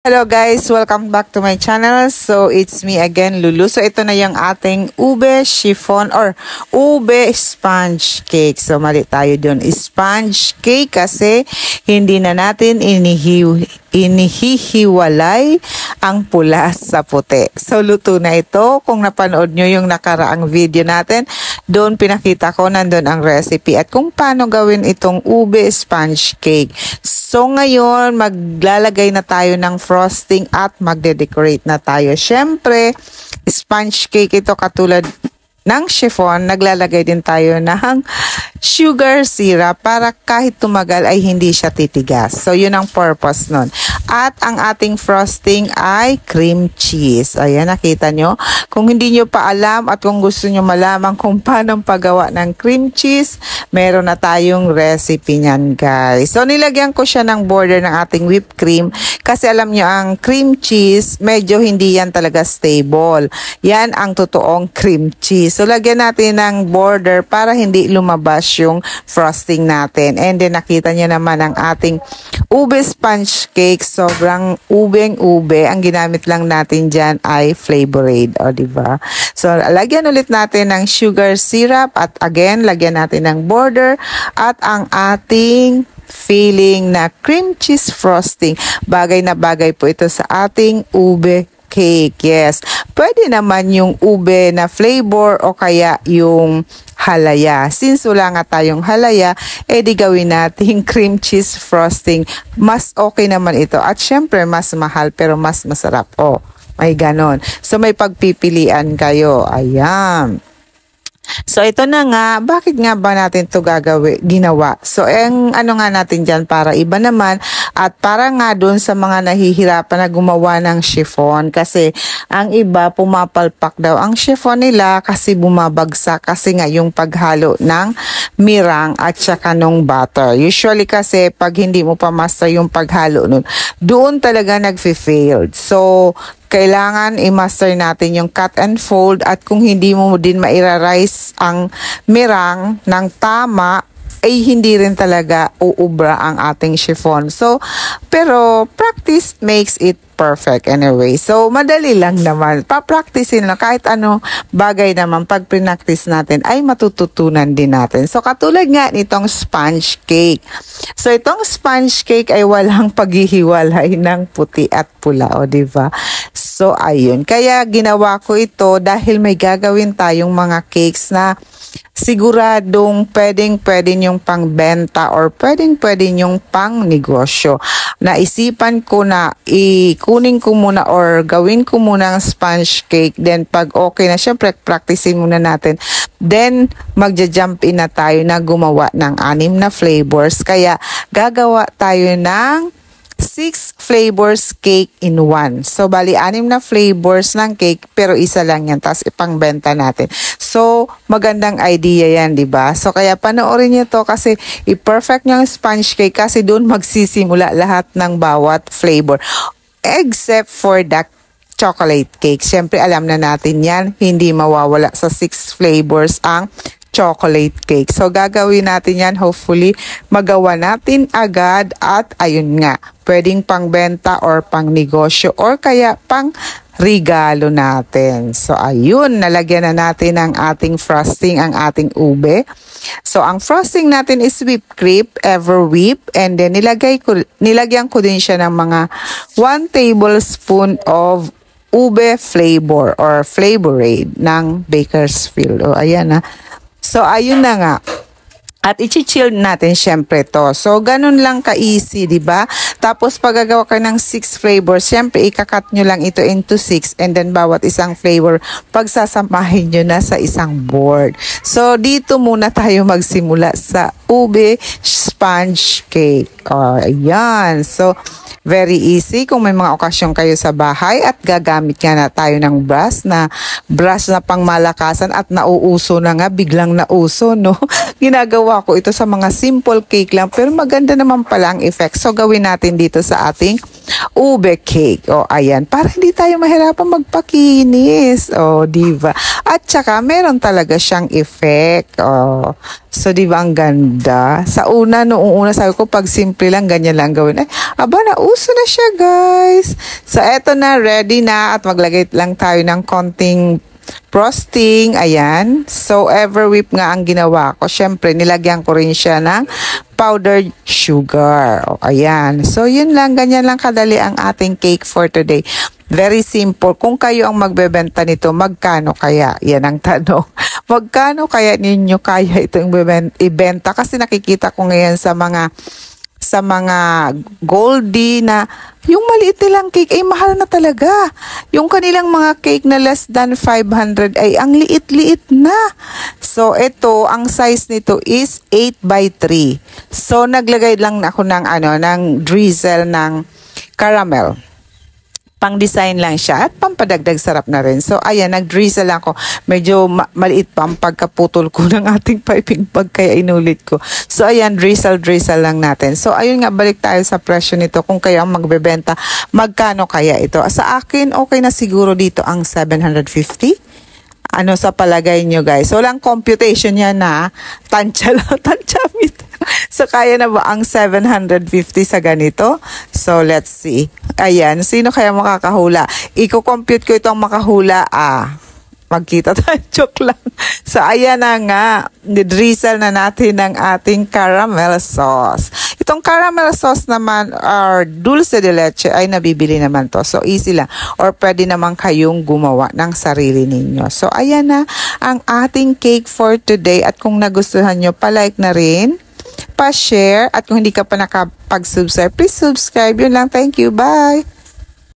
Hello guys, welcome back to my channel. So it's me again, Lulu. So ito na yung ating ube chiffon or ube sponge cake. So mali tayo dun, sponge cake kasi hindi na natin inihihiwalay ang pula sa puti. So luto na ito. Kung napanood nyo yung nakaraang video natin, doon pinakita ko, nandun ang recipe at kung paano gawin itong ube sponge cake. So ngayon, maglalagay na tayo ng frosting at magde-decorate na tayo. Syempre, sponge cake ito katulad ng chiffon, naglalagay din tayo ng sugar syrup para kahit tumagal ay hindi siya titigas. So, yun ang purpose nun. At ang ating frosting ay cream cheese. Ayan, nakita nyo? Kung hindi nyo pa alam at kung gusto nyo malaman kung paano paggawa ng cream cheese, meron na tayong recipe niyan, guys. So, nilagyan ko siya ng border ng ating whipped cream kasi alam nyo, ang cream cheese, medyo hindi yan talaga stable. Yan ang totoong cream cheese. So, lagyan natin ng border para hindi lumabas yung frosting natin. And then, nakita nyo naman ang ating ube sponge cake. Sobrang ubeng-ube. Ang ginamit lang natin dyan ay Flavorade. O, diba? So, lagyan ulit natin ng sugar syrup. At again, lagyan natin ng border. At ang ating filling na cream cheese frosting. Bagay na bagay po ito sa ating ube cake. Yes. Pwede naman yung ube na flavor o kaya yung halaya. Since wala nga tayong halaya, di gawin natin cream cheese frosting. Mas okay naman ito. At syempre, mas mahal pero mas masarap. Oh, may ganon. So, may pagpipilian kayo. Ayan. So, ito na nga, bakit nga ba natin ito ginawa? So, ano nga natin dyan para iba naman at para nga dun sa mga nahihirapan na gumawa ng chiffon kasi ang iba pumapalpak daw ang chiffon nila kasi bumabagsak kasi nga yung paghalo ng mirang at saka nung butter. Usually kasi pag hindi mo pa master yung paghalo nun, doon talaga nag-fail. So, kailangan i-master natin yung cut and fold at kung hindi mo din maira-rice ang mirang ng tama, ay hindi rin talaga uubra ang ating chiffon. So, pero practice makes it perfect anyway. So, madali lang naman. Pa-practicein lang. Kahit ano bagay naman, pag pinactice natin, ay matututunan din natin. So, katulad nga nitong sponge cake. So, itong sponge cake ay walang paghihiwalay ng puti at pula. O, diba? So, ayun. Kaya ginawa ko ito dahil may gagawin tayong mga cakes na siguradong pwedeng yung pangbenta or pwedeng yung pang negosyo. Naisipan ko na ikunin ko muna or gawin ko muna ang sponge cake. Then pag okay na, syempre practicein muna natin. Then magja-jump in na tayo na gumawa ng 6 na flavors. Kaya gagawa tayo ng 6 flavors cake in 1. So, bali, 6 na flavors ng cake, pero isa lang yan. Tapos, ipangbenta natin. So, magandang idea yan, diba? So, kaya panoorin nyo to kasi i-perfect nyo ang sponge cake kasi doon magsisimula lahat ng bawat flavor. Except for the chocolate cake. Siyempre, alam na natin yan. Hindi mawawala sa 6 flavors ang chocolate cake. So, gagawin natin yan. Hopefully, magawa natin agad at ayun nga, pwedeng pangbenta or pang negosyo or kaya pang regalo natin. So, ayun, nalagyan na natin ng ating frosting, ang ating ube. So, ang frosting natin is whipped cream, ever whip, and then nilagyan ko din siya ng mga 1 tablespoon of ube flavor or Flavorade ng Bakersfield. O, ayan na. So, ayun na nga. At i-chill natin syempre to. So, ganun lang ka-easy, diba? Tapos, pag gagawa ka ng 6 flavors, syempre, ikakat nyo lang ito into 6 and then bawat isang flavor, pagsasamahin nyo na sa isang board. So, dito muna tayo magsimula sa ube sponge cake. O, ayan. So, very easy kung may mga okasyon kayo sa bahay at gagamit nga na tayo ng brush na pangmalakasan at nauuso na nga, biglang nauso, no? Ginagawa ko ito sa mga simple cake lang pero maganda naman pala ang effect. So, gawin natin dito sa ating ube cake. O, ayan. Para hindi tayo mahirapan magpakinis. O, diba? At saka, meron talaga siyang effect. O, So, di ba ang ganda? Sa noong una sabi ko, pag simple lang, ganyan lang gawin. Ay, aba, nauso na siya, guys. So, eto na, ready na. At maglagay lang tayo ng konting frosting. Ayan. So, ever whip nga ang ginawa ko. Syempre, nilagyan ko rin siya ng powdered sugar. O, ayan. So, yun lang. Ganyan lang kadali ang ating cake for today. Very simple. Kung kayo ang magbebenta nito, magkano kaya? Yan ang tanong. Magkano kaya ninyo kaya itong ibenta? Kasi nakikita ko ngayon sa mga Goldie na yung maliit nilang cake ay mahal na talaga. Yung kanilang mga cake na less than 500 ay ang liit-liit na. So, ito, ang size nito is 8 by 3. So, naglagay lang ako ng drizzle ng caramel. Pang-design lang siya at pampadagdag sarap na rin. So, ayan, nag-drizzle ako. Medyo maliit pa ang pagkaputol ko ng ating piping bag kaya inulit ko. So, ayan, drizzle lang natin. So, ayun nga, balik tayo sa presyo nito. Kung kayo ang magbebenta, magkano kaya ito? Sa akin, okay na siguro dito ang 750. Ano sa palagay nyo, guys? So, walang computation yan na tansya lang, tansya meter. So, kaya na ba ang 750 sa ganito? So, let's see. Ayan, sino kaya makakahula? Iko-compute ko itong makahula. Magkita tayo, joke lang. So, ayan na nga. Drizzle na natin ng ating caramel sauce. Itong caramel sauce naman or dulce de leche ay nabibili naman to. So, easy lang. Or pwede naman kayong gumawa ng sarili ninyo. So, ayan na ang ating cake for today. At kung nagustuhan nyo, palike na rin, pa-share. At kung hindi ka pa nakapag-subscribe, please subscribe. Yun lang. Thank you. Bye!